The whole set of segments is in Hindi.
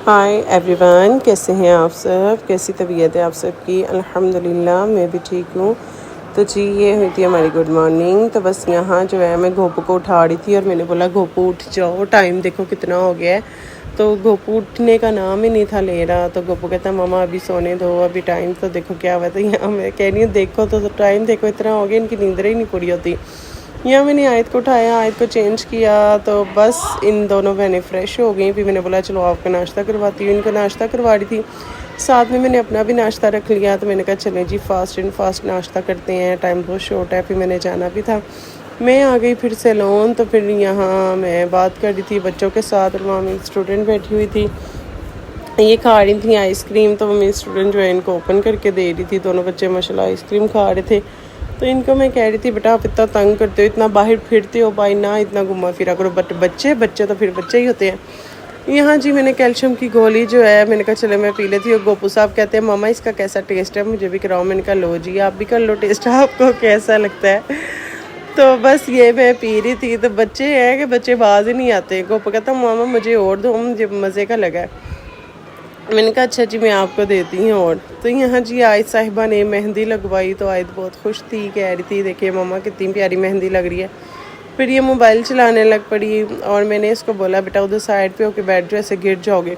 हाय एवरीवन, कैसे हैं आप सब? कैसी तबीयत है आप सबकी? अल्हम्दुलिल्लाह मैं भी ठीक हूँ। तो जी ये हुई थी हमारी गुड मॉर्निंग। तो बस यहाँ जो है मैं गोपू को उठा रही थी और मैंने बोला गोपू उठ जाओ, टाइम देखो कितना हो गया है। तो गोपू उठने का नाम ही नहीं था ले रहा। तो गोपू कहता मम्मा अभी सोने दो, अभी टाइम तो देखो क्या हुआ। तो यहाँ मैं कह रही हूँ देखो तो टाइम देखो इतना हो गया, इनकी नींद ही नहीं पूरी होती। यहाँ मैंने आयत को उठाया, आयत को चेंज किया, तो बस इन दोनों बहनें फ़्रेश हो गई। फिर मैंने बोला चलो आपका नाश्ता करवाती हूँ। इनको नाश्ता करवा रही थी, साथ में मैंने अपना भी नाश्ता रख लिया। तो मैंने कहा चलें जी फास्ट एंड फास्ट नाश्ता करते हैं, टाइम बहुत शॉर्ट है। फिर मैंने जाना भी था, मैं आ गई फिर से लोन। तो फिर यहाँ मैं बात कर रही थी बच्चों के साथ और वहाँ मेरी स्टूडेंट बैठी हुई थी, ये खा रही थी आइसक्रीम। तो मेरी स्टूडेंट जो है इनको ओपन करके दे रही थी। दोनों बच्चे माशाल्लाह आइसक्रीम खा रहे थे। तो इनको मैं कह रही थी बेटा आप इतना तंग करते हो, इतना बाहर फिरते हो भाई, ना इतना घुमा फिरा करो। बट बच्चे तो फिर बच्चे ही होते हैं। यहाँ जी मैंने कैल्शियम की गोली जो है मैंने कहा चले मैं पी लेती हूँ। गोपू साहब कहते हैं मामा इसका कैसा टेस्ट है, मुझे भी कराओ। मैंने कहा लो जी आप भी कर लो टेस्ट, आपको कैसा लगता है। तो बस ये मैं पी रही थी। तो बच्चे हैं कि बच्चे बाज ही नहीं आते। गोपू कहता मामा मुझे और दो, मुझे मज़े का लगा है। मैंने कहा अच्छा जी मैं आपको देती हूँ। और तो यहाँ जी आयत साहिबा ने मेहंदी लगवाई। तो आयत बहुत खुश थी, कह रही थी देखिए मम्मा कितनी प्यारी मेहंदी लग रही है। फिर ये मोबाइल चलाने लग पड़ी और मैंने इसको बोला बेटा उधर साइड पे होके बैठ जाओ, ऐसे गिर जाओगे।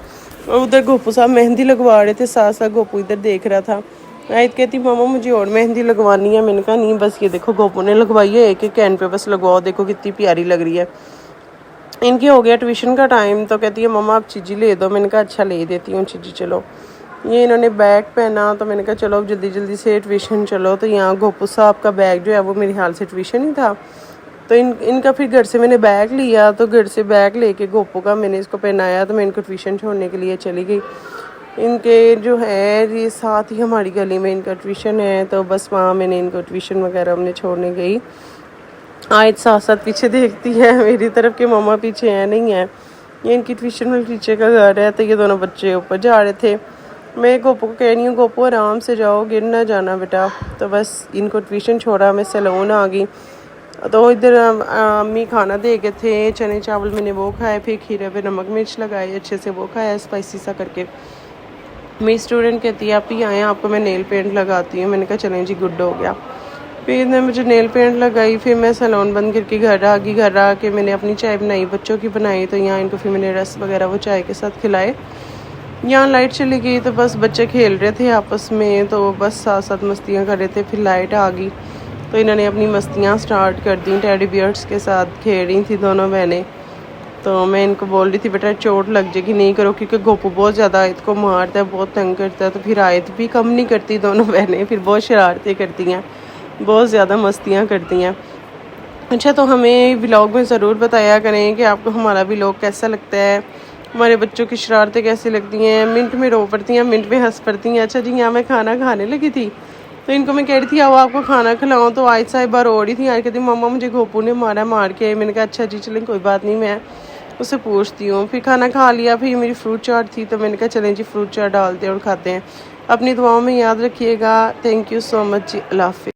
और उधर गोपू साहब मेहंदी लगवा रहे थे, साथ साथ गोपू इधर देख रहा था। आयत कहती मामा मुझे और मेहंदी लगवानी है। मैंने कहा नहीं बस ये देखो गोपू ने लगवाई है, एक एक कैन पे बस लगवाओ, देखो कितनी प्यारी लग रही है। इनकी हो गया ट्यूशन का टाइम। तो कहती है मम्मा आप चीज़ी ले दो। मैंने कहा अच्छा ले देती हूँ चीज़ी। चलो ये इन्होंने बैग पहना। तो मैंने कहा चलो जल्दी जल्दी से ट्यूशन चलो। तो यहाँ गोपू साहब का बैग जो है वो मेरे हाल से ट्यूशन ही था। तो इनका फिर घर से मैंने बैग लिया। तो घर से बैग लेके गोपू का मैंने इसको पहनाया। तो मैं इनको ट्यूशन छोड़ने के लिए चली गई। इनके जो है ये साथ ही हमारी गली में इनका ट्यूशन है। तो बस वहाँ मैंने इनको ट्यूशन वगैरह हमने छोड़ने गई। आयत साथ साथ पीछे देखती है मेरी तरफ के मम्मा पीछे है नहीं है। ये इनकी ट्यूशन वाले टीचर का घर है। तो ये दोनों बच्चे ऊपर जा रहे थे। मैं गोपू को कह रही हूँ गोपू आराम से जाओ, गिर ना जाना बेटा। तो बस इनको ट्यूशन छोड़ा, मैं सैलून आ गई। तो इधर अम्मी खाना दे गए थे, चने चावल मैंने वो खाए, फिर खीरे पे नमक मिर्च लगाए अच्छे से वो खाया स्पाइसी सा करके। मेरी स्टूडेंट कहती है आप ही आए आपको मैं नेल पेंट लगाती हूँ। मैंने कहा चलें जी गुड हो गया। फिर इन्हें मुझे नेल पेंट लगाई। फिर मैं सैलून बंद करके घर आ गई। घर आके मैंने अपनी चाय बनाई, बच्चों की बनाई। तो यहाँ इनको फिर मैंने रस वगैरह वो चाय के साथ खिलाए। यहाँ लाइट चली गई तो बस बच्चे खेल रहे थे आपस में। तो बस साथ साथ मस्तियाँ कर रहे थे। फिर लाइट आ गई तो इन्होंने अपनी मस्तियाँ स्टार्ट कर दी। टेडी बियर्स के साथ खेल रही थी दोनों बहनें। तो मैं इनको बोल रही थी बेटा चोट लग जाएगी, नहीं करो, क्योंकि गोपू बहुत ज़्यादा आयत को मारता है, बहुत तंग करता है। तो फिर आयत भी कम नहीं करती, दोनों बहनें फिर बहुत शरारतें करती हैं, बहुत ज़्यादा मस्तियाँ करती हैं। अच्छा तो हमें व्लॉग में ज़रूर बताया करें कि आपको हमारा व्लॉग कैसा लगता है, हमारे बच्चों की शरारतें कैसी लगती हैं। मिनट में रो पड़ती हैं, मिनट में हंस पड़ती हैं। अच्छा जी यहाँ मैं खाना खाने लगी थी तो इनको मैं कह रही थी आओ आपको खाना खिलाऊं। तो आयत साहिबा रो रही थी, आयत कहती मम्मा मुझे गोपू ने मार के। मैंने कहा अच्छा जी चलें कोई बात नहीं, मैं उससे पूछती हूँ। फिर खाना खा लिया। फिर मेरी फ्रूट चाट थी तो मैंने कहा चलें जी फ्रूट चाट डालते हैं और खाते हैं। अपनी दुआओं में याद रखिएगा। थैंक यू सो मच जी, अल्लाह हाफ़िज़।